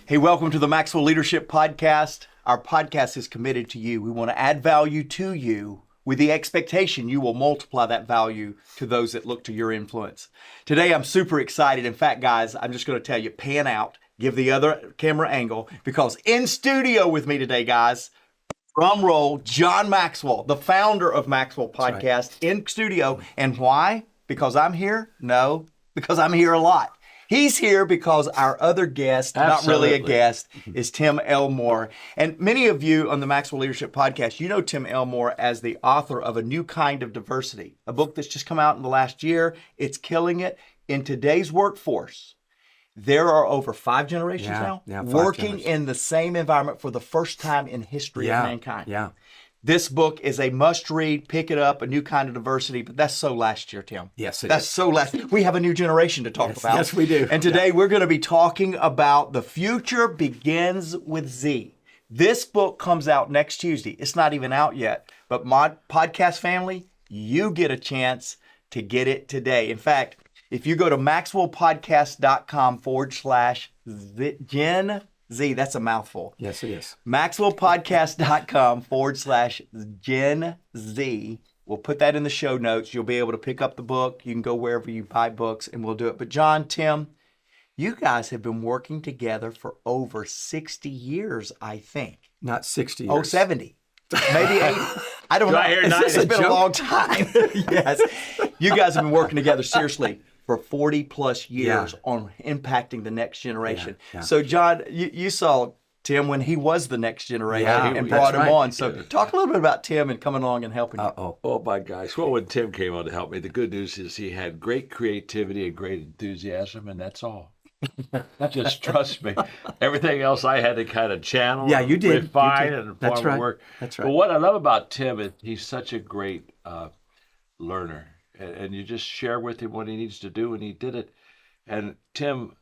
Hey, welcome to the Maxwell Leadership Podcast. Our podcast is committed to you. We want to add value to you with the expectation you will multiply that value to those that look to your influence. Today, I'm super excited. In fact, guys, I'm just going to tell you, pan out, give the other camera angle, because in studio with me today, guys, drum roll, John Maxwell, the founder of Maxwell Podcast, in studio. And why? Because I'm here? No, because I'm here a lot. He's here because our other guest, not really a guest, is Tim Elmore. And many of you on the Maxwell Leadership Podcast, you know Tim Elmore as the author of A New Kind of Diversity, a book that's just come out in the last year. It's killing it. In today's workforce, there are over 5 generations now working in the same environment for the first time in history of mankind. This book is a must-read. Pick it up, A New Kind of Diversity. But that's so last year, Tim. Yes, that's so last year. We have a new generation to talk about. Yes, we do. And today we're going to be talking about The Future Begins with Z. This book comes out next Tuesday. It's not even out yet. But my podcast family, you get a chance to get it today. In fact, if you go to maxwellpodcast.com/Gen Z, that's a mouthful. Yes, it is. maxwellpodcast.com/Gen Z. We'll put that in the show notes. You'll be able to pick up the book. You can go wherever you buy books and we'll do it. But John, Tim, you guys have been working together for over 60 years, I think. Not 60 years. Oh, 70. Maybe 80. I don't know. It's been a long time. Yes. You guys have been working together seriously for 40 plus years on impacting the next generation. So John, you saw Tim when he was the next generation and brought him on. So talk a little bit about Tim and coming along and helping you. Oh my gosh. Well, when Tim came on to help me, the good news is he had great creativity and great enthusiasm, and that's all. Just trust me. Everything else I had to kind of channel, you did. refine, and That's right. work. That's right. But what I love about Tim is he's such a great learner. And you just share with him what he needs to do, and he did it. And Tim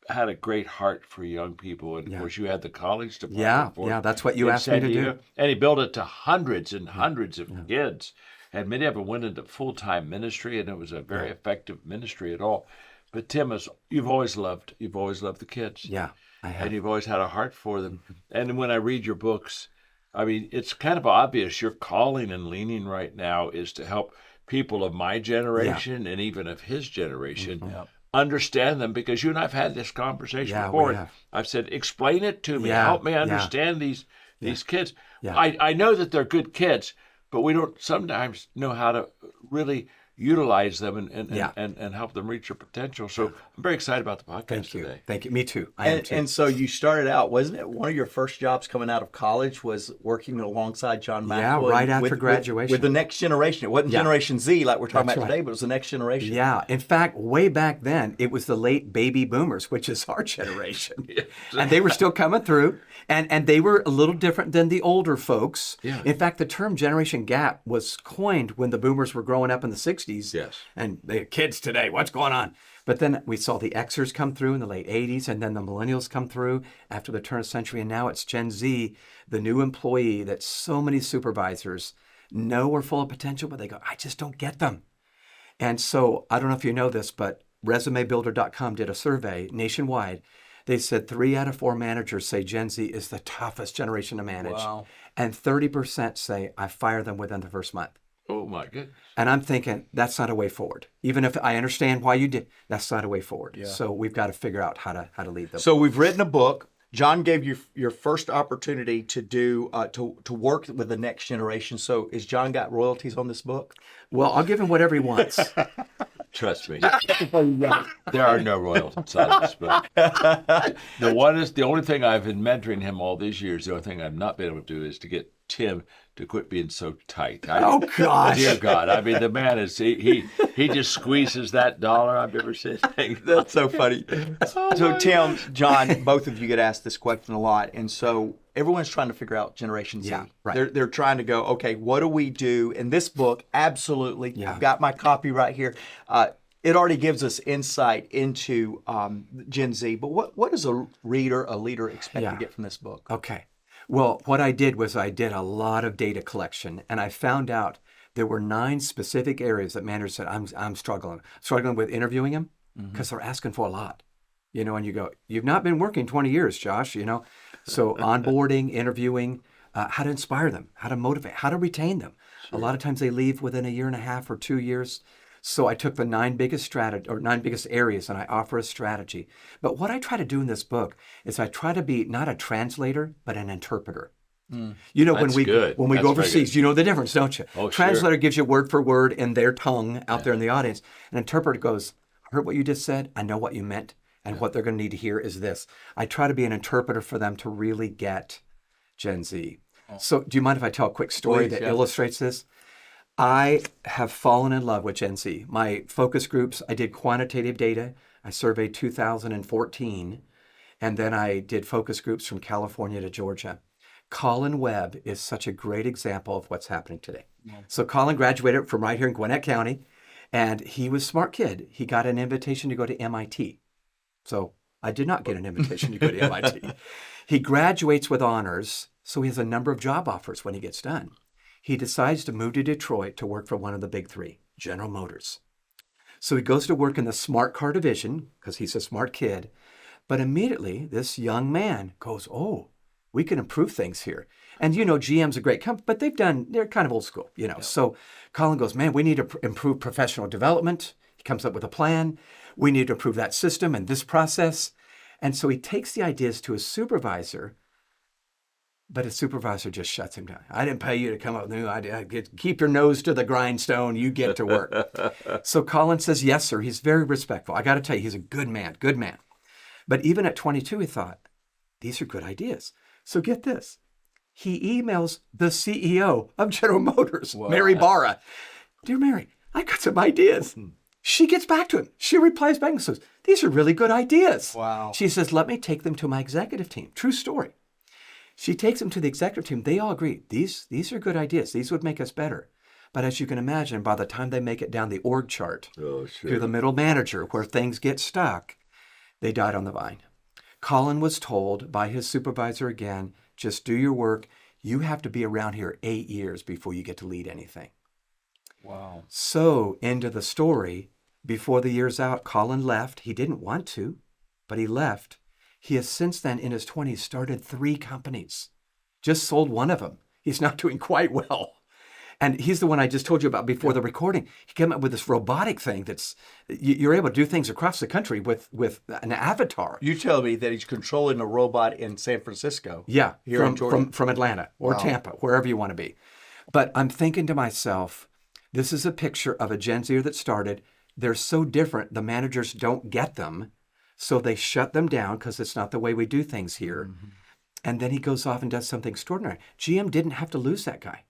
had a great heart for young people. And of course, you had the college department for it that's what you asked me to do. And he built it to hundreds and hundreds of kids. And many of them went into full-time ministry, and it was a very effective ministry at all. But Tim, you've always loved the kids. Yeah, I have. And you've always had a heart for them. And when I read your books, I mean, it's kind of obvious your calling and leaning right now is to help people of my generation and even of his generation understand them, because you and I've had this conversation before. I've said, explain it to me, help me understand these kids. I know that they're good kids, but we don't sometimes know how to really utilize them and help them reach their potential. So I'm very excited about the podcast today. Thank you. Me too. I am too. And so you started out, wasn't it? One of your first jobs coming out of college was working alongside John Maxwell. Yeah, right after graduation. With the next generation. It wasn't Generation Z like we're talking about today, but it was the next generation. Yeah. In fact, way back then, it was the late baby boomers, which is our generation. And they were still coming through. And they were a little different than the older folks. Yeah. In fact, the term generation gap was coined when the boomers were growing up in the 60s. Yes. And the kids today, what's going on? But then we saw the Xers come through in the late 80s, and then the millennials come through after the turn of the century. And now it's Gen Z, the new employee that so many supervisors know are full of potential, but they go, I just don't get them. And so I don't know if you know this, but ResumeBuilder.com did a survey nationwide. They said 3 out of 4 managers say Gen Z is the toughest generation to manage. Wow. And 30% say I fire them within the first month. Oh my goodness. And I'm thinking, that's not a way forward. Even if I understand why you did, that's not a way forward. Yeah. So we've got to figure out how to lead them. So we've written a book. John gave you your first opportunity to do to work with the next generation. So has John got royalties on this book? Well, I'll give him whatever he wants. Trust me. There are no royalties on this book. The only thing I've been mentoring him all these years, the only thing I've not been able to do is to get Tim to quit being so tight. Oh gosh. Dear God. I mean, the man is, he just squeezes that dollar. I've never seen anything. That's so funny. So Tim, John, both of you get asked this question a lot. And so everyone's trying to figure out Generation Z. Yeah, right. They're trying to go, okay, what do we do? In this book, absolutely, I've got my copy right here. It already gives us insight into Gen Z. But what does a leader expect to get from this book? Okay. Well, what I did was I did a lot of data collection, and I found out there were 9 specific areas that managers said, I'm struggling with interviewing them because they're asking for a lot. And you go, you've not been working 20 years, Josh. So onboarding, interviewing, how to inspire them, how to motivate, how to retain them. Sure. A lot of times they leave within a year and a half or 2 years. So I took the 9 biggest areas and I offer a strategy. But what I try to do in this book is I try to be not a translator, but an interpreter. When we go overseas, you know the difference, don't you? Oh, translator gives you word for word in their tongue out there in the audience. An interpreter goes, I heard what you just said. I know what you meant. And what they're going to need to hear is this. I try to be an interpreter for them to really get Gen Z. Oh. So do you mind if I tell a quick story that illustrates this? I have fallen in love with Gen Z. My focus groups, I did quantitative data. I surveyed 2014, and then I did focus groups from California to Georgia. Colin Webb is such a great example of what's happening today. Yeah. So Colin graduated from right here in Gwinnett County, and he was a smart kid. He got an invitation to go to MIT. So I did not get an invitation to go to MIT. He graduates with honors, so he has a number of job offers when he gets done. He decides to move to Detroit to work for one of the big 3, General Motors. So he goes to work in the smart car division because he's a smart kid. But immediately, this young man goes, oh, we can improve things here. And, GM's a great company, but they're kind of old school, Yeah. So Colin goes, man, we need to improve professional development. He comes up with a plan. We need to improve that system and this process. And so he takes the ideas to his supervisor, but his supervisor just shuts him down. I didn't pay you to come up with a new idea. Keep your nose to the grindstone. You get to work. So Colin says, yes, sir. He's very respectful. I got to tell you, he's a good man. But even at 22, he thought, these are good ideas. So get this. He emails the CEO of General Motors, wow. Mary Barra. Dear Mary, I got some ideas. She gets back to him. She replies back and says, these are really good ideas. Wow. She says, let me take them to my executive team. True story. She takes them to the executive team. They all agree. These are good ideas. These would make us better. But as you can imagine, by the time they make it down the org chart to the middle manager where things get stuck, they died on the vine. Colin was told by his supervisor again, just do your work. You have to be around here 8 years before you get to lead anything. Wow. So, end of the story, before the year's out, Colin left. He didn't want to, but he left. He has since then, in his 20s, started 3 companies. Just sold one of them. He's not doing quite well. And he's the one I just told you about before the recording. He came up with this robotic thing that's, you're able to do things across the country with an avatar. You tell me that he's controlling a robot in San Francisco. Yeah, here in Georgia. From Atlanta or Tampa, wherever you want to be. But I'm thinking to myself, this is a picture of a Gen Zer that started. They're so different, the managers don't get them. So they shut them down because it's not the way we do things here. Mm-hmm. And then he goes off and does something extraordinary. GM didn't have to lose that guy,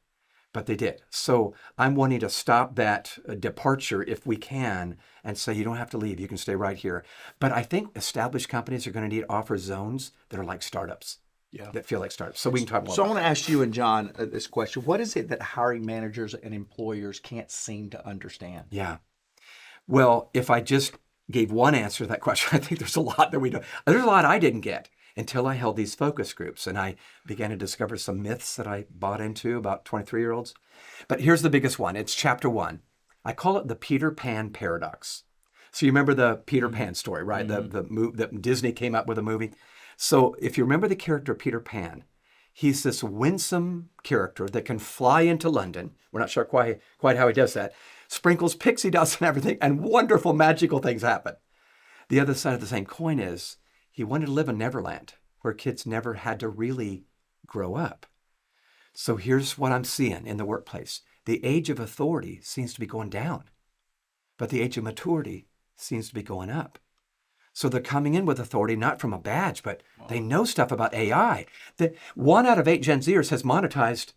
but they did. So I'm wanting to stop that departure if we can and say, you don't have to leave. You can stay right here. But I think established companies are going to need to offer zones that are like startups. Yeah. That feel like startups. So we can talk more. So I want to ask you and John this question. What is it that hiring managers and employers can't seem to understand? Yeah. Well, if I just gave one answer to that question, I think there's a lot that we don't. There's a lot I didn't get until I held these focus groups and I began to discover some myths that I bought into about 23-year-olds. But here's the biggest one. It's chapter 1. I call it the Peter Pan paradox. So you remember the Peter Pan story, right? Mm-hmm. The Disney came up with a movie. So if you remember the character Peter Pan, he's this winsome character that can fly into London. We're not sure quite how he does that. Sprinkles pixie dust and everything, and wonderful magical things happen. The other side of the same coin is he wanted to live in Neverland, where kids never had to really grow up. So here's what I'm seeing in the workplace. The age of authority seems to be going down, but the age of maturity seems to be going up. So they're coming in with authority, not from a badge, but they know stuff about AI. 1 out of 8 Gen Zers has monetized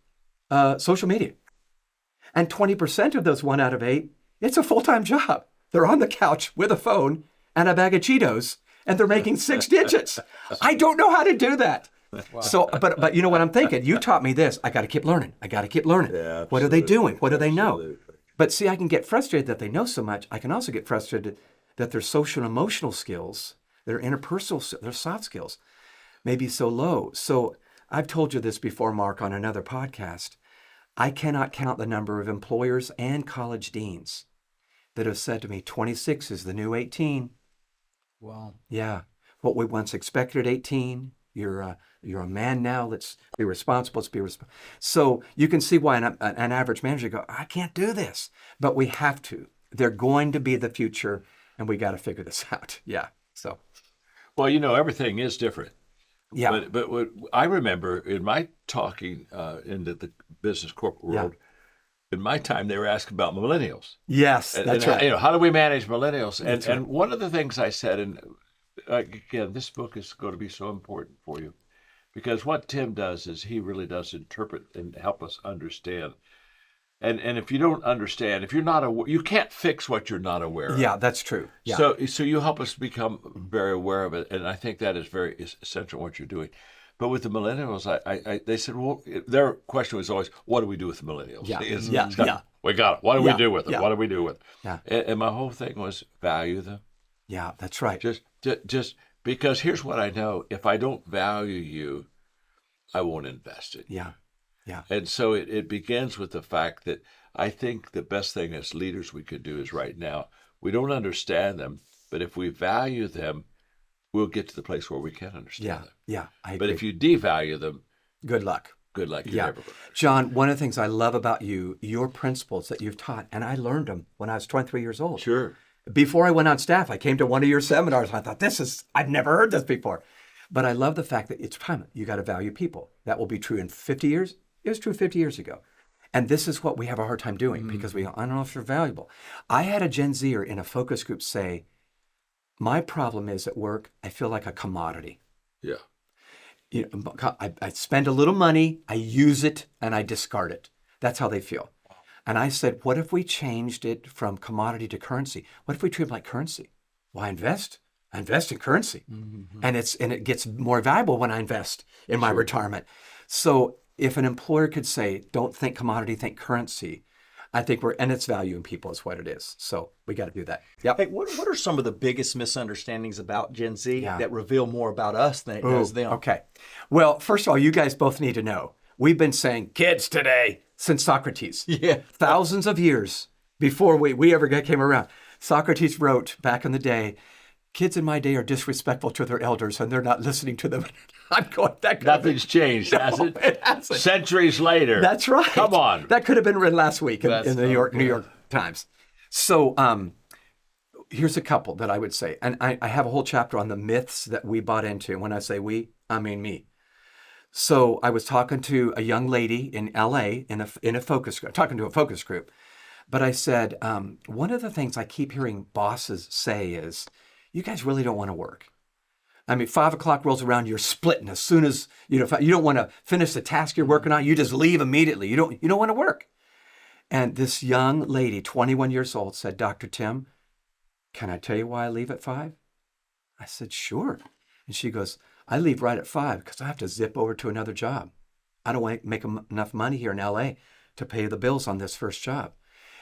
social media. And 20% of those 1 out of 8, it's a full-time job. They're on the couch with a phone and a bag of Cheetos, and they're making 6 digits. I don't know how to do that. Wow. So, but you know what I'm thinking? You taught me this. I got to keep learning. Yeah, what are they doing? What do they know? But see, I can get frustrated that they know so much. I can also get frustrated that their social and emotional skills, their interpersonal, their soft skills, may be so low. So I've told you this before, Mark, on another podcast. I cannot count the number of employers and college deans that have said to me, 26 is the new 18. Wow. Yeah. what we once expected at 18. You're a man now. Let's be responsible. Let's be responsible. So you can see why an average manager go, I can't do this, but we have to. They're going to be the future, and we got to figure this out. Yeah. So. Well, everything is different. Yeah. But what I remember in my talking into the business corporate world, in my time, they were asking about millennials. Yes, that's right. How do we manage millennials? And one of the things I said, and again, this book is going to be so important for you, because what Tim does is he really does interpret and help us understand. And if you don't understand, if you're not aware, you can't fix what you're not aware of. Yeah, that's true. Yeah. So you help us become very aware of it, and I think that is very essential what you're doing. But with the millennials, they said, well, their question was always, what do we do with the millennials? Yeah. We got it. What do we do with them? Yeah. What do we do with them? Yeah. And my whole thing was value them. Yeah, that's right. Just because here's what I know: if I don't value you, I won't invest in you. Yeah. Yeah. And so it begins with the fact that I think the best thing as leaders we could do is right now, we don't understand them, but if we value them, we'll get to the place where we can understand them. Yeah, I agree. But if you devalue them, good luck. Good luck. You're Yeah. never going to. John, one of the things I love about you, your principles that you've taught, and I learned them when I was 23 years old. Sure. Before I went on staff, I came to one of your seminars. I thought, I've never heard this before. But I love the fact that it's time. You got to value people. That will be true in 50 years. It was true 50 years ago. And this is what we have a hard time doing because I don't know if you're valuable. I had a Gen Zer in a focus group say, my problem is at work, I feel like a commodity. Yeah. I spend a little money, I use it, and I discard it. That's how they feel. And I said, what if we changed it from commodity to currency? What if we treat it like currency? Well, I invest in currency. Mm-hmm. And it gets more valuable when I invest in my retirement. So if an employer could say, don't think commodity, think currency, I think and it's value in people is what it is. So we got to do that. Yep. Hey, what are some of the biggest misunderstandings about Gen Z that reveal more about us than it does them? Okay. Well, first of all, you guys both need to know, we've been saying kids today since Socrates. Yeah. Thousands of years before we ever came around. Socrates wrote back in the day, kids in my day are disrespectful to their elders and they're not listening to them. I'm going, nothing's changed, has it? It hasn't. Centuries later. That's right. Come on. That could have been written last week in the New York Times. So here's a couple that I would say. And I have a whole chapter on the myths that we bought into. When I say we, I mean me. So I was talking to a young lady in LA in a focus group, talking to a focus group. But I said, one of the things I keep hearing bosses say is, you guys really don't want to work. I mean, 5 o'clock rolls around, you're splitting as soon as, you don't want to finish the task you're working on. You just leave immediately. You don't want to work. And this young lady, 21 years old, said, Dr. Tim, can I tell you why I leave at 5? I said, sure. And she goes, I leave right at 5 because I have to zip over to another job. I don't make enough money here in LA to pay the bills on this first job.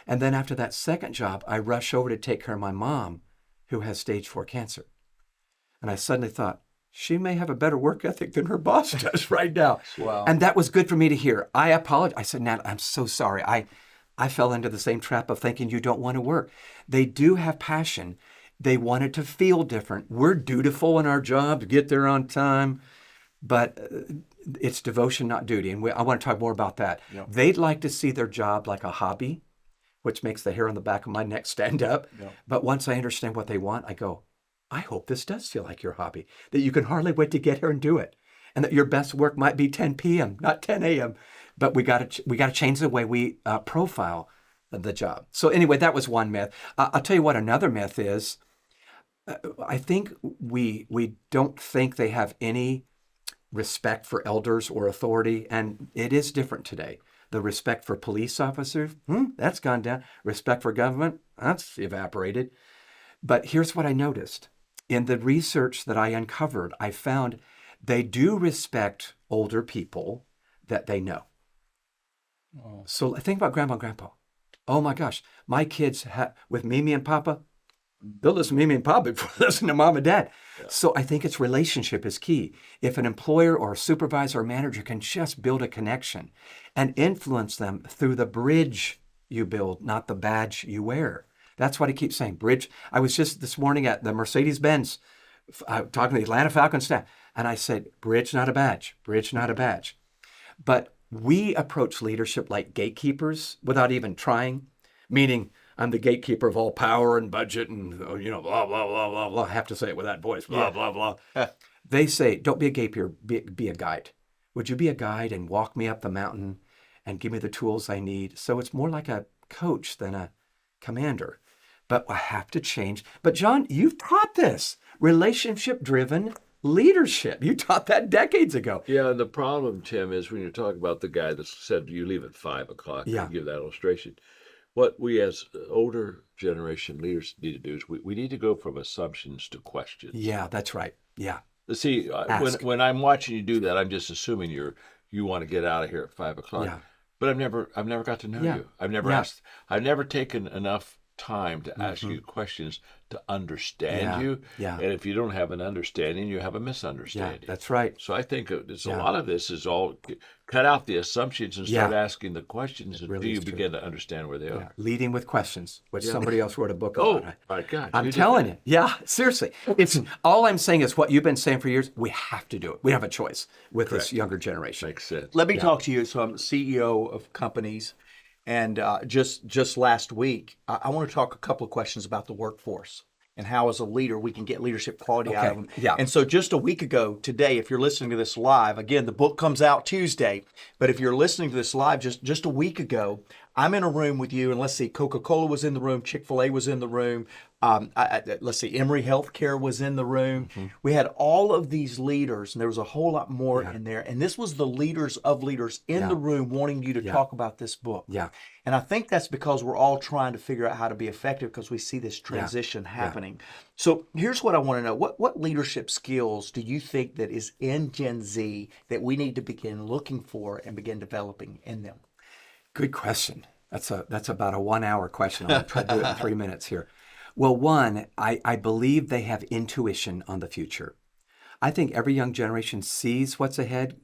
And then after that second job, I rush over to take care of my mom, who has stage 4 cancer. And I suddenly thought, she may have a better work ethic than her boss does right now. Wow. And that was good for me to hear. I apologize. I said, Nat, I'm so sorry. I fell into the same trap of thinking you don't want to work. They do have passion. They wanted to feel different. We're dutiful in our job to get there on time, but it's devotion, not duty. And I want to talk more about that. Yep. They'd like to see their job like a hobby, which makes the hair on the back of my neck stand up. Yep. But once I understand what they want, I go, I hope this does feel like your hobby, that you can hardly wait to get here and do it. And that your best work might be 10 p.m., not 10 a.m. But we got to change the way we profile the job. So anyway, that was one myth. I'll tell you what another myth is. I think we don't think they have any respect for elders or authority, and it is different today. The respect for police officers, that's gone down. Respect for government, that's evaporated. But here's what I noticed. In the research that I uncovered, I found they do respect older people that they know. Oh. So think about grandma and grandpa. Oh my gosh, my kids with Mimi and Papa, they'll listen to Mimi and Papa before they listen to Mom and Dad. Yeah. So I think it's relationship is key. If an employer or a supervisor or manager can just build a connection and influence them through the bridge you build, not the badge you wear. That's what I keep saying, bridge. I was just this morning at the Mercedes-Benz talking to the Atlanta Falcons staff, and I said, bridge, not a badge, bridge, not a badge. But we approach leadership like gatekeepers without even trying, meaning I'm the gatekeeper of all power and budget and, blah, blah, blah, blah, blah. I have to say it with that voice, blah, blah, blah. They say, don't be a gatekeeper, be a guide. Would you be a guide and walk me up the mountain and give me the tools I need? So it's more like a coach than a commander. But I have to change. But John, you've taught this, relationship-driven leadership. You taught that decades ago. Yeah, and the problem, Tim, is when you talk about the guy that said you leave at 5 o'clock, Yeah. and give that illustration. What we as older generation leaders need to do is we need to go from assumptions to questions. Yeah, that's right. Yeah. See, when I'm watching you do that, I'm just assuming you want to get out of here at 5 o'clock. Yeah. But I've never got to know Yeah. you. I've never taken enough time to ask you questions to understand Yeah. you. Yeah. And if you don't have an understanding, you have a Yeah, misunderstanding. that's right. So I think it's a lot of this is all cut out the assumptions and start Yeah. asking the questions, and really do you is true. begin to understand where they Yeah. are. Leading with questions, which somebody else wrote a book Oh, on. my God. I'm you did telling that. you. Yeah, seriously. It's all I'm saying is what you've been saying for years. We have to do it. We have a choice with this younger generation. Makes sense. Let me talk to you. So I'm CEO of companies, and just last week, I want to talk a couple of questions about the workforce and how, as a leader, we can get leadership quality out of them. Yeah. And so just a week ago today, if you're listening to this live, again, the book comes out Tuesday, but if you're listening to this live just a week ago, I'm in a room with you, and let's see, Coca-Cola was in the room, Chick-fil-A was in the room, let's see, Emory Healthcare was in the room. Mm-hmm. We had all of these leaders, and there was a whole lot more in there. And this was the leaders of leaders in the room wanting you to talk about this book. Yeah. And I think that's because we're all trying to figure out how to be effective because we see this transition happening. So here's what I want to know. What leadership skills do you think that is in Gen Z that we need to begin looking for and begin developing in them? Good question. That's about a 1 hour question. I'll try to do it in 3 minutes here. Well, one, I believe they have intuition on the future. I think every young generation sees what's ahead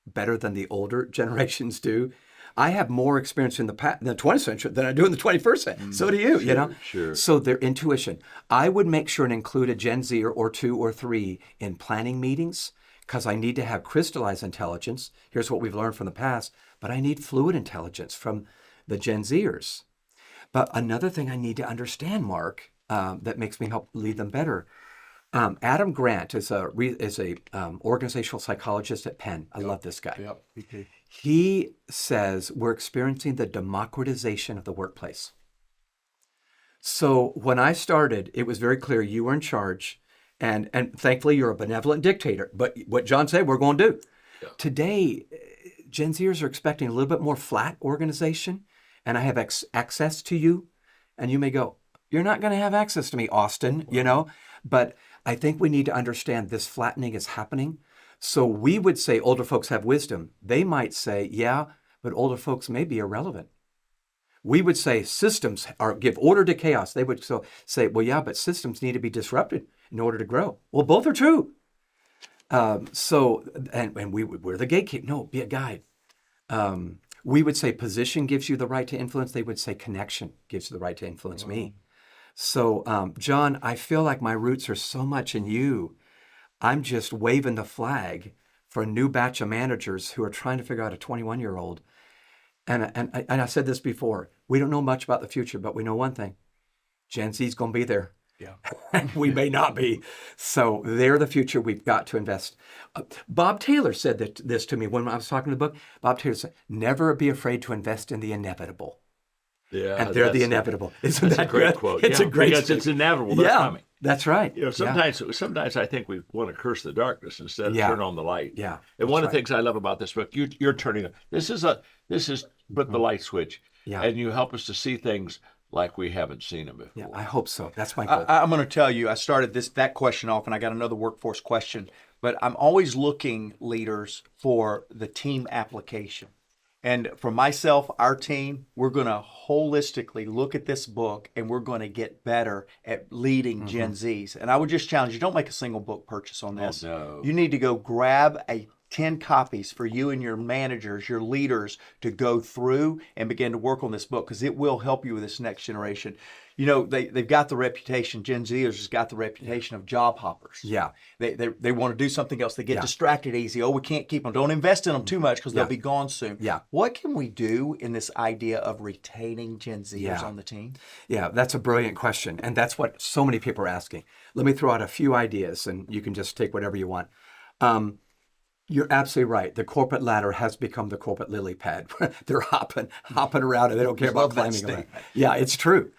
better than the older generations do. I have more experience in the 20th century than I do in the 21st century. So do you, you know? Sure. So their intuition. I would make sure and include a Gen Z or 2 or 3 in planning meetings because I need to have crystallized intelligence. Here's what we've learned from the past, but I need fluid intelligence from the Gen Zers. But another thing I need to understand, Mark, that makes me help lead them better. Adam Grant is a organizational psychologist at Penn. I love this guy. Yep. He says we're experiencing the democratization of the workplace. So when I started, it was very clear you were in charge, and thankfully you're a benevolent dictator. But what John said, we're going to do. Yeah. Today, Gen Zers are expecting a little bit more flat organization, and I have access to you, and you may go, you're not going to have access to me, Austin, you know. But I think we need to understand this flattening is happening. So we would say older folks have wisdom. They might say, yeah, but older folks may be irrelevant. We would say systems give order to chaos. They would say, well, yeah, but systems need to be disrupted in order to grow. Well, both are true. We're the gatekeeper. No, be a guide. We would say position gives you the right to influence. They would say connection gives you the right to influence me. So, John, I feel like my roots are so much in you. I'm just waving the flag for a new batch of managers who are trying to figure out a 21-year-old. And I said this before, we don't know much about the future, but we know one thing. Gen Z's going to be there. Yeah. And we may not be. So they're the future. We've got to invest. Bob Taylor said this to me when I was talking to the book. Bob Taylor said, never be afraid to invest in the inevitable. Yeah, and they're the inevitable. Isn't that's that a great good? quote? It's a great because it's inevitable. They're coming. That's right. You know, sometimes I think we want to curse the darkness instead of turn on the light. Yeah. And one of the things I love about this book, you're turning it. This is put the light switch. Yeah. And you help us to see things like we haven't seen them before. Yeah, I hope so. That's my goal. I'm going to tell you, I started that question off, and I got another workforce question. But I'm always looking, leaders, for the team application. And for myself, our team, we're going to holistically look at this book, and we're going to get better at leading Gen Zs. And I would just challenge you, don't make a single book purchase on this. Oh, no. You need to go grab a 10 copies for you and your managers, your leaders to go through and begin to work on this book, because it will help you with this next generation. You know, they've got the reputation, Gen Zers has got the reputation of job hoppers. Yeah. They want to do something else. They get Yeah. distracted easy. Oh, we can't keep them. Don't invest in them too much because they'll be gone soon. Yeah. What can we do in this idea of retaining Gen Zers Yeah. on the team? Yeah, that's a brilliant question. And that's what so many people are asking. Let me throw out a few ideas and you can just take whatever you want. You're absolutely right. The corporate ladder has become the corporate lily pad. They're hopping around and they don't care about Love that climbing around. statement. Yeah, it's true.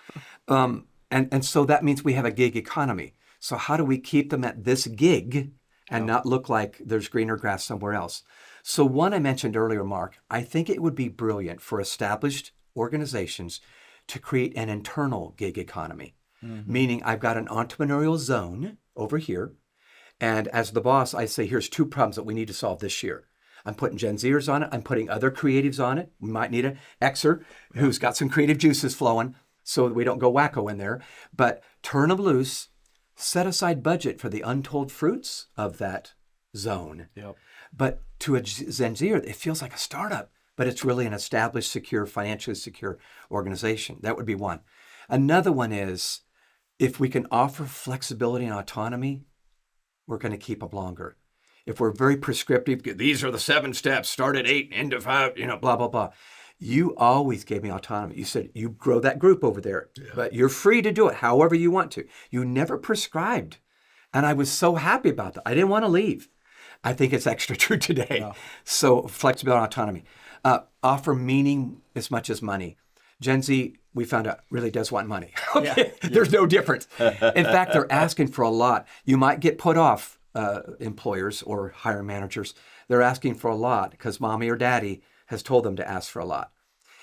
And so that means we have a gig economy. So how do we keep them at this gig and not look like there's greener grass somewhere else? So one I mentioned earlier, Mark, I think it would be brilliant for established organizations to create an internal gig economy, meaning I've got an entrepreneurial zone over here. And as the boss, I say, here's 2 problems that we need to solve this year. I'm putting Gen Zers on it. I'm putting other creatives on it. We might need an Xer who's got some creative juices flowing so that we don't go wacko in there. But turn them loose, set aside budget for the untold fruits of that zone. Yep. But to a Gen Zer, it feels like a startup, but it's really an established, secure, financially secure organization. That would be one. Another one is if we can offer flexibility and autonomy, we're going to keep them longer. If we're very prescriptive, these are the 7 steps, start at 8, end at 5, blah, blah, blah. You always gave me autonomy. You said, you grow that group over there, but you're free to do it however you want to. You never prescribed. And I was so happy about that. I didn't want to leave. I think it's extra true today. Yeah. So flexibility and autonomy. Offer meaning as much as money. Gen Z, we found out, really does want money. Okay, yeah. There's no difference. In fact, they're asking for a lot. You might get put off, employers or hiring managers. They're asking for a lot because mommy or daddy has told them to ask for a lot.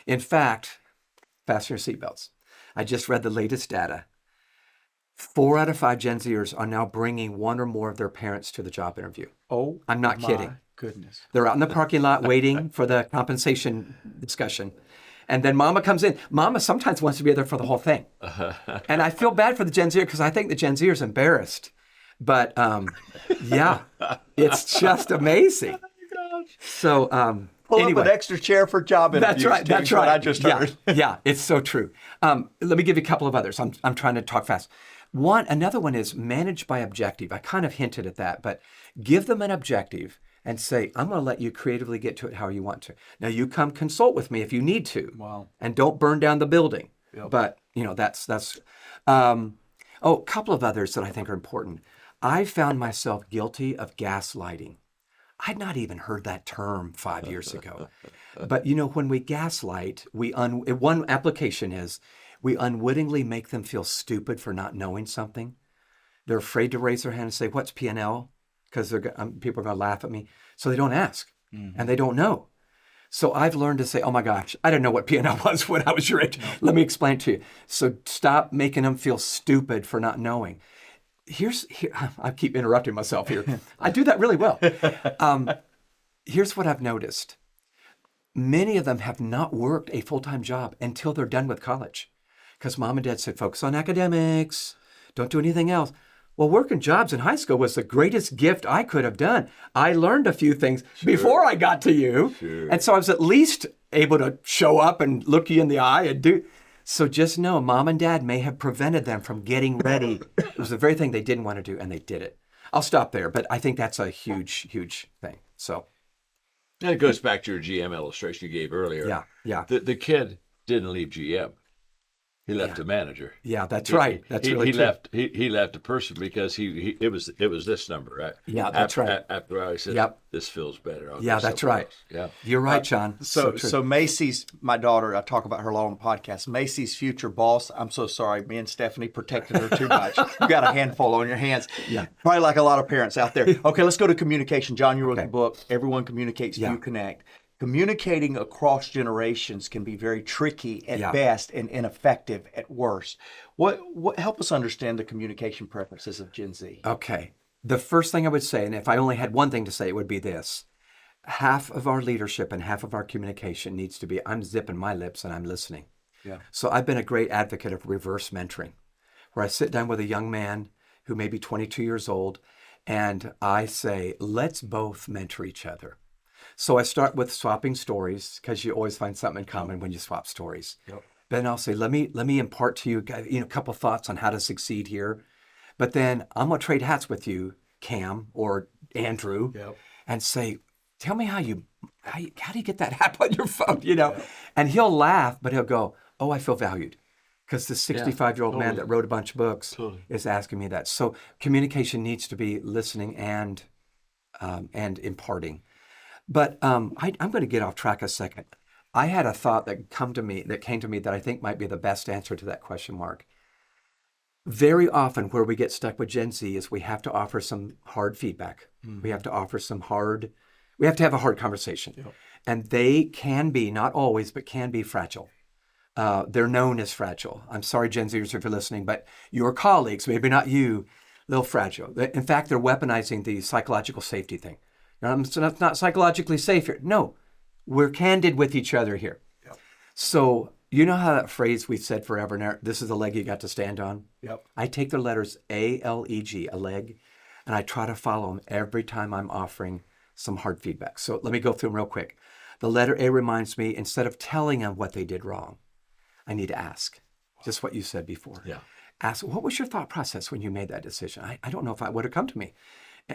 In fact, fasten your seatbelts. I just read the latest data. 4 out of 5 Gen Zers are now bringing one or more of their parents to the job interview. Oh, I'm not kidding. Goodness. They're out in the parking lot waiting for the compensation discussion. And then mama comes in. Mama sometimes wants to be there for the whole thing. And I feel bad for the Gen Z because I think the Gen Z is embarrassed. But yeah, it's just amazing. Oh, so Pull anyway, up an extra chair for job interviews. That's right. That's right. What I just heard. Yeah, it's so true. Let me give you a couple of others. I'm trying to talk fast. Another one is manage by objective. I kind of hinted at that, but give them an objective and say, I'm going to let you creatively get to it how you want to. Now you come consult with me if you need to. Wow. And don't burn down the building. Yep. But that's a couple of others that I think are important. I found myself guilty of gaslighting. I'd not even heard that term 5 years ago. But when we gaslight, one application is we unwittingly make them feel stupid for not knowing something. They're afraid to raise their hand and say, what's P&L? Because people are going to laugh at me. So they don't ask, and they don't know. So I've learned to say, oh my gosh, I didn't know what P&L was when I was your age. Let me explain it to you. So stop making them feel stupid for not knowing. Here, I keep interrupting myself here. I do that really well. Here's what I've noticed. Many of them have not worked a full-time job until they're done with college. Because mom and dad said, focus on academics, don't do anything else. Well, working jobs in high school was the greatest gift I could have done. I learned a few things before I got to you. Sure. And so I was at least able to show up and look you in the eye and do. So just know, mom and dad may have prevented them from getting ready. It was the very thing they didn't want to do, and they did it. I'll stop there, but I think that's a huge, huge thing. So. And it goes back to your GM illustration you gave earlier. Yeah. The kid didn't leave GM. He left a manager. Yeah, that's right. That's really true. He left a person because it was this number, right? Yeah, that's right. After I said, this feels better. Yeah, that's right. Else. Yeah, you're right, John. So Macy's, my daughter, I talk about her a lot on the podcast. Macy's future boss. I'm so sorry, me and Stephanie protected her too much. You got a handful on your hands. Yeah, probably like a lot of parents out there. Okay, let's go to communication. John, you wrote the book. Everyone communicates. Few connect. Communicating across generations can be very tricky at best and ineffective at worst. What help us understand the communication preferences of Gen Z? Okay. The first thing I would say, and if I only had one thing to say, it would be this. Half of our leadership and half of our communication needs to be, I'm zipping my lips and I'm listening. Yeah. So I've been a great advocate of reverse mentoring, where I sit down with a young man who may be 22 years old, And I say, let's both mentor each other. So I start with swapping stories, because you always find something in common when you swap stories. Yep. Then I'll say, let me impart to you, a couple thoughts on how to succeed here. But then I'm going to trade hats with you, Cam or Andrew, Yep. and say, tell me how do you get that app on your phone, And he'll laugh, but he'll go, oh, I feel valued. Because the 65-year-old man that wrote a bunch of books is asking me that. So communication needs to be listening and imparting. But I'm going to get off track a second. I had a thought that came to me that I think might be the best answer to that question, Mark. Very often where we get stuck with Gen Z is we have to offer some hard feedback. Mm-hmm. We have to have a hard conversation. Yep. And they can be, not always, but can be fragile. They're known as fragile. I'm sorry, Gen Zers, if you're listening, but your colleagues, maybe not you, a little fragile. In fact, they're weaponizing the psychological safety thing. So that's not psychologically safe here. No, we're candid with each other here. Yep. So you know how that phrase we've said forever now, this is the leg you got to stand on? Yep. I take the letters A-L-E-G, a leg, and I try to follow them every time I'm offering some hard feedback. So let me go through them real quick. The letter A reminds me, instead of telling them what they did wrong, I need to ask, just what you said before. Yeah. Ask, what was your thought process when you made that decision? I don't know if it would have come to me.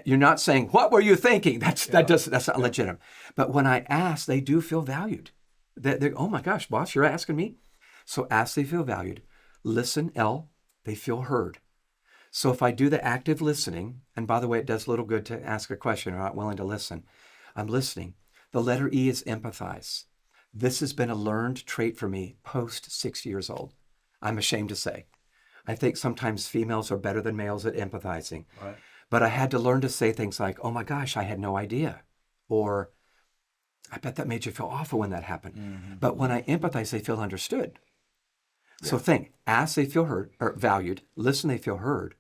You're not saying, what were you thinking? That's not legitimate. But when I ask, they do feel valued. They're, oh my gosh, boss, you're asking me? So ask, they feel valued. Listen, L, they feel heard. So if I do the active listening, and by the way, it does little good to ask a question or not willing to listen, I'm listening. The letter E is empathize. This has been a learned trait for me post 6 years old. I'm ashamed to say. I think sometimes females are better than males at empathizing. Right. But I had to learn to say things like, oh my gosh, I had no idea. Or, I bet that made you feel awful when that happened. Mm-hmm. But when I empathize, they feel understood. Yeah. So think, ask, they feel heard, or valued. Listen, they feel heard.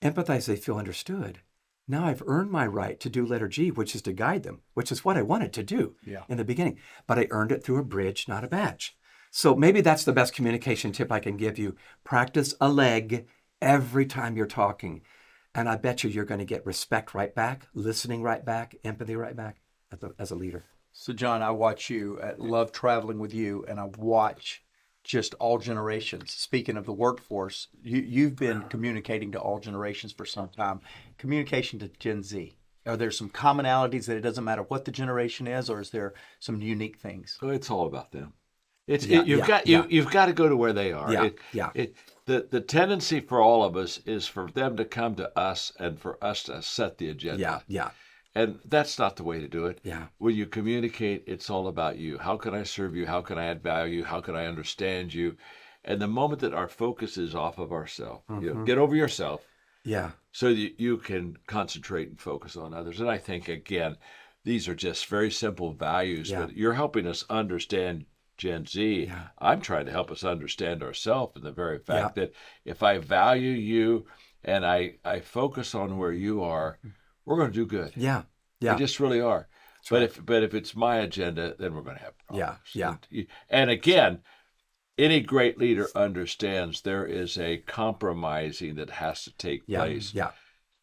Empathize, they feel understood. Now I've earned my right to do letter G, which is to guide them, which is what I wanted to do in the beginning. But I earned it through a bridge, not a badge. So maybe that's the best communication tip I can give you. Practice a leg every time you're talking. And I bet you're going to get respect right back, listening right back, empathy right back as a leader. So John, I watch you, love traveling with you, and I watch just all generations. Speaking of the workforce, you've been communicating to all generations for some time. Communication to Gen Z. Are there some commonalities that it doesn't matter what the generation is, or is there some unique things? Oh, it's all about them. You've got to go to where they are. The tendency for all of us is for them to come to us and for us to set the agenda. And that's not the way to do it. Yeah. When you communicate, it's all about you. How can I serve you? How can I add value? How can I understand you? And the moment that our focus is off of ourselves, get over yourself. Yeah. So that you can concentrate and focus on others. And I think, again, these are just very simple values, but you're helping us understand Gen Z. Yeah. I'm trying to help us understand ourselves in the very fact that if I value you and I focus on where you are, we're going to do good. Yeah. We just really are. But if it's my agenda, then we're going to have problems. And again, any great leader understands there is a compromising that has to take place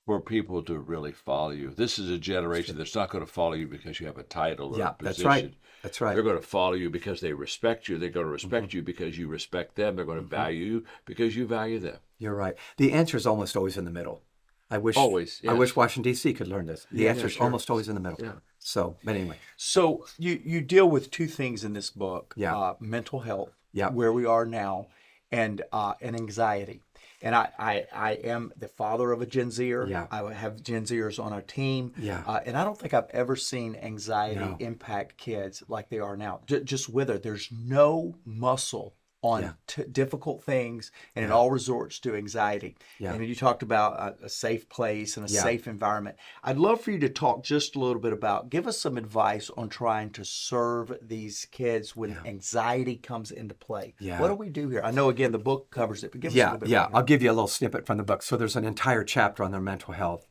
for people to really follow you. This is a generation that's not going to follow you because you have a title or a position. That's right. They're going to follow you because they respect you. They're going to respect you because you respect them. They're going to value you because you value them. You're right. The answer is almost always in the middle. I wish Washington, D.C. could learn this. The answer is almost always in the middle. Yeah. So, but anyway. So you deal with two things in this book, mental health, where we are now, and anxiety. And I am the father of a Gen Zer. Yeah. I have Gen Zers on our team. Yeah. And I don't think I've ever seen anxiety impact kids like they are now. Just wither. There's no muscle on difficult things, and it all resorts to anxiety. Yeah. And you talked about a safe place and a safe environment. I'd love for you to talk just a little bit about, give us some advice on trying to serve these kids when anxiety comes into play. Yeah. What do we do here? I know, again, the book covers it, but give us a little bit more. I'll give you a little snippet from the book. So there's an entire chapter on their mental health.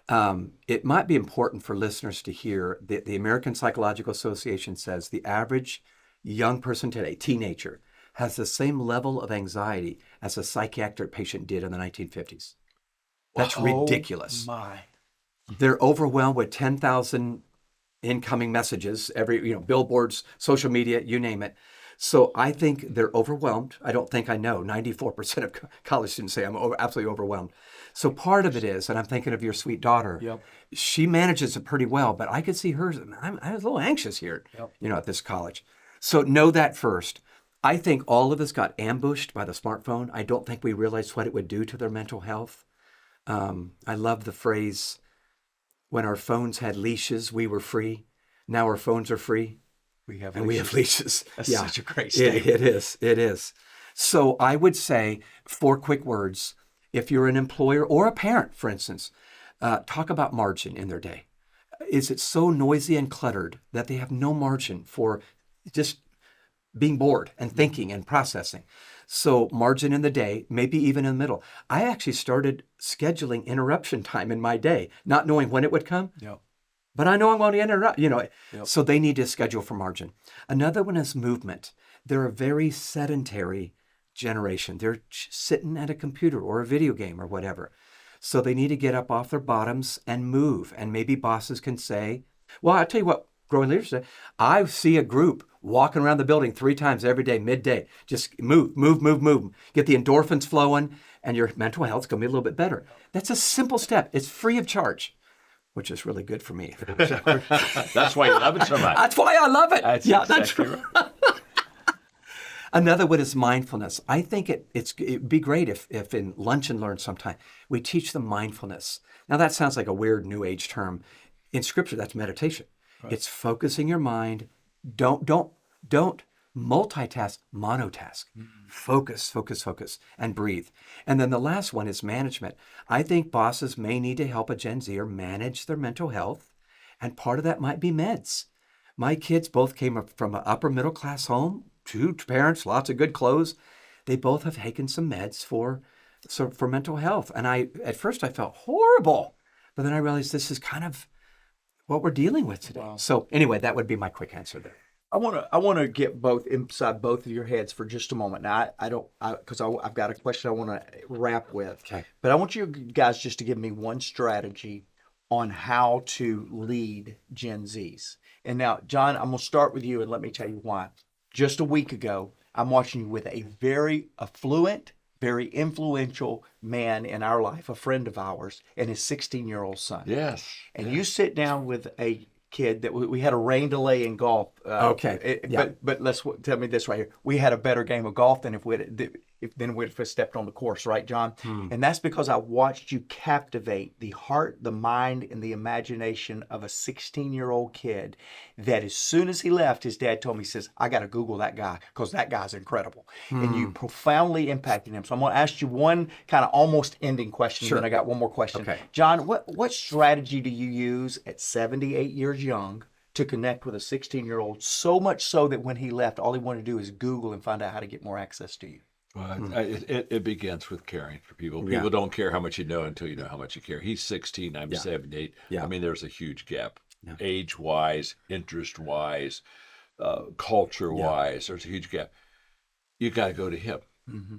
It might be important for listeners to hear that the American Psychological Association says the average young person today, teenager, has the same level of anxiety as a psychiatric patient did in the 1950s. That's ridiculous. They're overwhelmed with 10,000 incoming messages, billboards, social media, you name it. So I think they're overwhelmed. I don't think I know. 94% of college students say I'm absolutely overwhelmed. So part of it is, and I'm thinking of your sweet daughter. Yep. She manages it pretty well, but I could see her. I was a little anxious here, Yep. at this college. So know that first. I think all of us got ambushed by the smartphone. I don't think we realized what it would do to their mental health. I love the phrase, when our phones had leashes, we were free. Now our phones are free. We have leashes. That's such a great statement. It is. So I would say 4 quick words. If you're an employer or a parent, for instance, talk about margin in their day. Is it so noisy and cluttered that they have no margin for just being bored and thinking and processing? So margin in the day, maybe even in the middle. I actually started scheduling interruption time in my day, not knowing when it would come. Yep. But I know I'm going to interrupt, So they need to schedule for margin. Another one is movement. They're a very sedentary generation. They're sitting at a computer or a video game or whatever. So they need to get up off their bottoms and move. And maybe bosses can say, well, I'll tell you what, growing leaders say, I see a group walking around the building 3 times every day, midday. Just move. Get the endorphins flowing, and your mental health's going to be a little bit better. That's a simple step. It's free of charge, which is really good for me. That's why you love it so much. That's why I love it. That's That's right. Another one is mindfulness. I think it'd be great if in Lunch and Learn sometime we teach them mindfulness. Now that sounds like a weird new age term. In Scripture, that's meditation. Right. It's focusing your mind. Don't multitask, monotask. Focus, and breathe. And then the last one is management. I think bosses may need to help a Gen Zer manage their mental health, and part of that might be meds. My kids both came up from an upper middle class home, 2 parents, lots of good clothes. They both have taken some meds for mental health. And at first I felt horrible, but then I realized this is kind of what we're dealing with today. Wow. So anyway, that would be my quick answer there. I want to get both inside both of your heads for just a moment. Now, I've got a question I want to wrap with. Okay. But I want you guys just to give me one strategy on how to lead Gen Zs. And now, John, I'm going to start with you, and let me tell you why. Just a week ago, I'm watching you with a very affluent, very influential man in our life, a friend of ours, and his 16-year-old son. Yes. And you sit down with a kid that we had a rain delay in golf. Okay. But tell me this right here. We had a better game of golf than if we'd stepped on the course, right, John? And that's because I watched you captivate the heart, the mind, and the imagination of a 16-year-old kid that as soon as he left, his dad told me, he says, I got to Google that guy because that guy's incredible. And you profoundly impacted him. So I'm going to ask you one kind of almost ending question. Sure. Then I got one more question. Okay. John, what strategy do you use at 78 years young to connect with a 16-year-old, so much so that when he left, all he wanted to do is Google and find out how to get more access to you? Well, it begins with caring for people. People don't care how much you know until you know how much you care. He's 16, I'm 78. Yeah. I mean, there's a huge gap, age-wise, interest-wise, culture-wise. There's a huge gap. You got to go to him. Mm-hmm.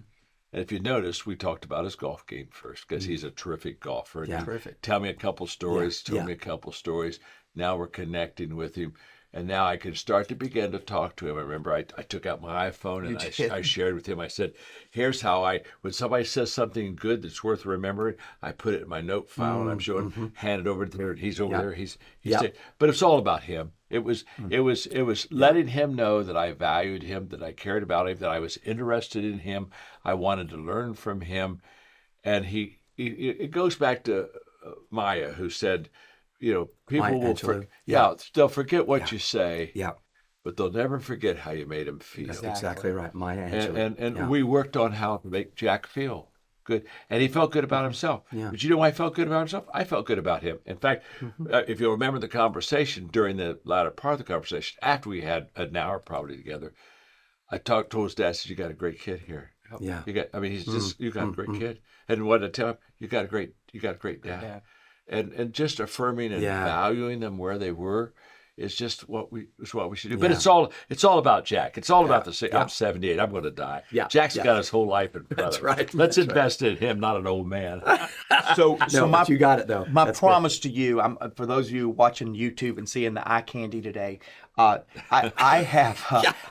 And if you notice, we talked about his golf game first because he's a terrific golfer. Yeah. Terrific. Tell me a couple stories. Told me a couple stories. Now we're connecting with him. And now I can start to begin to talk to him. I remember I took out my iPhone and I shared with him. I said, here's how when somebody says something good that's worth remembering, I put it in my note file and I'm showing, hand it over there, and he's over there. He's saying, but it's all about him. It was letting him know that I valued him, that I cared about him, that I was interested in him. I wanted to learn from him. And it goes back to Maya, who said, people they'll forget what you say, but they'll never forget how you made them feel. That's exactly right. Maya Angelou. And we worked on how to make Jack feel good. And he felt good about himself. Yeah. But you know why he felt good about himself? I felt good about him. In fact, if you'll remember the conversation, during the latter part of the conversation, after we had an hour probably together, I told his dad, I said, you got a great kid here. Yeah. You got a great kid. And what I tell him, you got a great dad. And just affirming and valuing them where they were, is just what we should do. But it's all about Jack. It's all about I'm 78. I'm going to die. Yeah. Jack's got his whole life in front That's of him. right. Let's invest in him, not an old man. So But you got it though. My That's promise to you, for those of you watching YouTube and seeing the eye candy today, I have.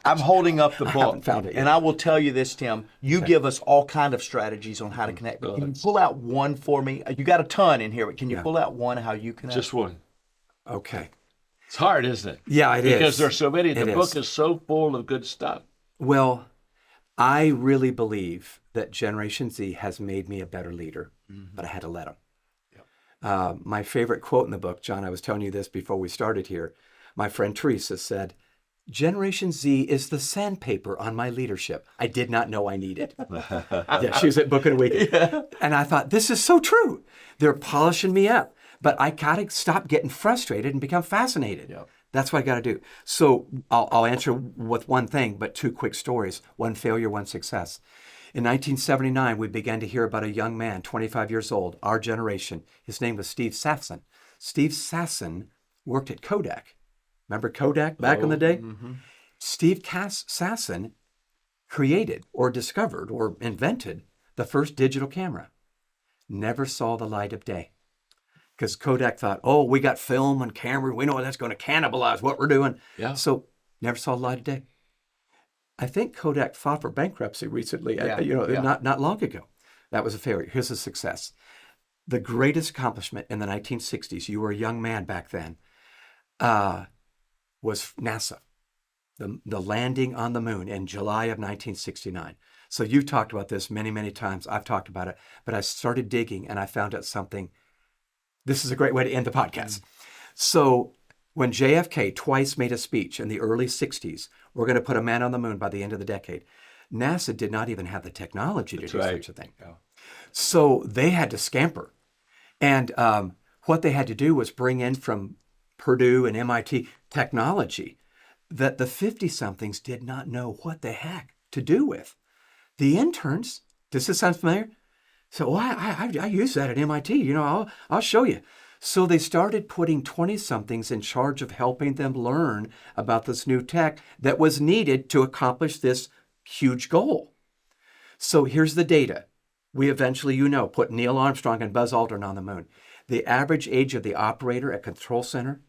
I'm holding up the book, haven't found it yet. and I will tell you this, Tim. You give us all kind of strategies on how to connect. But can you pull out one for me? You got a ton in here, but can you pull out one how you connect? Just one. good. Okay. It's hard, isn't it? Yeah, it is. Because there's so many. The It book is. is so full of good stuff. Well, I really believe that Generation Z has made me a better leader, but I had to let them. My favorite quote in the book, John, I was telling you this before we started here. My friend Teresa said, Generation Z is the sandpaper on my leadership I did not know I needed. Yeah, she was at Book of the Week. Yeah. And I thought, this is so true. They're polishing me up, but I got to stop getting frustrated and become fascinated. Yep. That's what I got to do. So I'll answer with one thing, but two quick stories, one failure, one success. In 1979, we began to hear about a young man, 25 years old, our generation. His name was Steve Sasson. Steve Sasson worked at Kodak. Remember Kodak back in the day? Mm-hmm. Steve Sasson created or discovered or invented the first digital camera. Never saw the light of day. Because Kodak thought, we got film and camera. We know that's going to cannibalize what we're doing. Yeah. So never saw the light of day. I think Kodak fought for bankruptcy recently, not long ago. That was a failure. Here's a success. The greatest accomplishment in the 1960s, you were a young man back then, was NASA, the landing on the moon in July of 1969. So you've talked about this many, many times. I've talked about it, but I started digging and I found out something. This is a great way to end the podcast. So when JFK twice made a speech in the early 60s, we're going to put a man on the moon by the end of the decade. NASA did not even have the technology to do such a thing. Yeah. So they had to scamper. And what they had to do was bring in from Purdue and MIT technology that the 50-somethings did not know what the heck to do with. The interns, does this sound familiar? So I use that at MIT, I'll show you. So they started putting 20-somethings in charge of helping them learn about this new tech that was needed to accomplish this huge goal. So here's the data. We eventually, put Neil Armstrong and Buzz Aldrin on the moon. The average age of the operator at Control Center,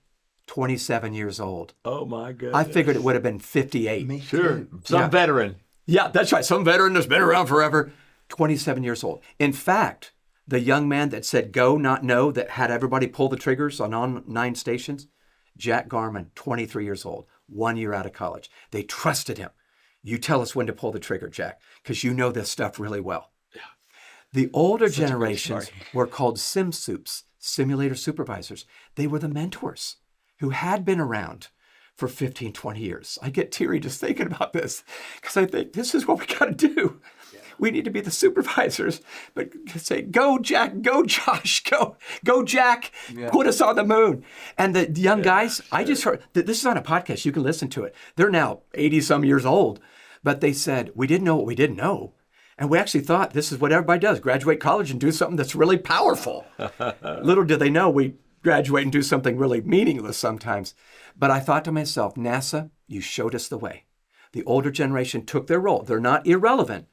27 years old. Oh, my goodness. I figured it would have been 58. Me Sure. too. Some veteran. Yeah, that's right. Some veteran that's been around forever, 27 years old. In fact, the young man that said go, not no, that had everybody pull the triggers on 9 stations, Jack Garman, 23 years old, 1 year out of college. They trusted him. You tell us when to pull the trigger, Jack, because you know this stuff really well. Yeah. The older generations were called sim soups, simulator supervisors. They were the mentors who had been around for 15, 20 years. I get teary just thinking about this because I think this is what we got to do. Yeah. We need to be the supervisors, but say, go Jack, go Josh, go Jack, put us on the moon. And the young guys, I just heard, this is on a podcast, you can listen to it. They're now 80 some years old, but they said, we didn't know what we didn't know. And we actually thought this is what everybody does, graduate college and do something that's really powerful. Little did they know we graduate and do something really meaningless sometimes. But I thought to myself, NASA, you showed us the way. The older generation took their role. They're not irrelevant.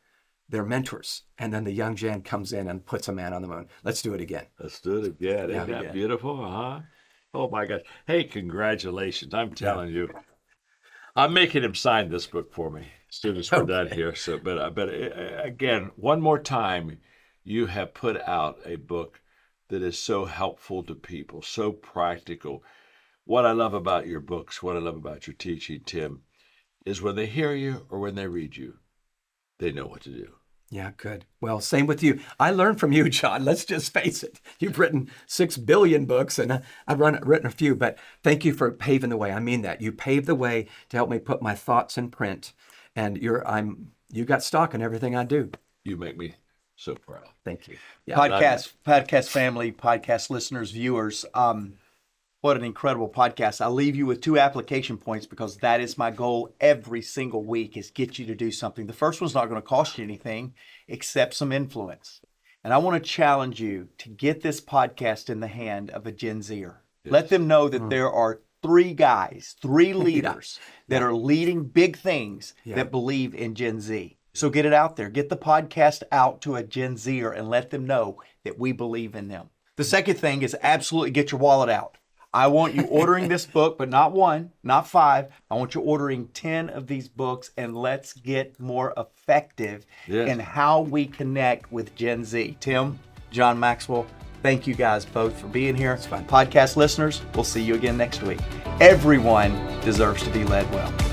They're mentors. And then the young gen comes in and puts a man on the moon. Let's do it again. Let's do it again. Isn't that beautiful? Huh? Oh, my gosh. Hey, congratulations. I'm telling you. I'm making him sign this book for me as soon as we're done here. So, but again, one more time, you have put out a book that is so helpful to people, so practical. What I love about your books, what I love about your teaching, Tim, is when they hear you or when they read you, they know what to do. Yeah, good. Well, same with you. I learned from you, John. Let's just face it. You've written 6 billion books, and I've written a few, but thank you for paving the way. I mean that. You paved the way to help me put my thoughts in print, and you got stock in everything I do. You make me so proud. Thank you. Yeah. Podcast family, podcast listeners, viewers. What an incredible podcast. I'll leave you with 2 application points because that is my goal every single week is get you to do something. The first one's not going to cost you anything except some influence. And I want to challenge you to get this podcast in the hand of a Gen Zer. Yes. Let them know that there are 3 guys, 3 leaders that are leading big things that believe in Gen Z. So get it out there. Get the podcast out to a Gen Zer and let them know that we believe in them. The second thing is absolutely get your wallet out. I want you ordering this book, but not 1, not 5. I want you ordering 10 of these books, and let's get more effective in how we connect with Gen Z. Tim, John Maxwell, thank you guys both for being here. It's fun. Podcast listeners, we'll see you again next week. Everyone deserves to be led well.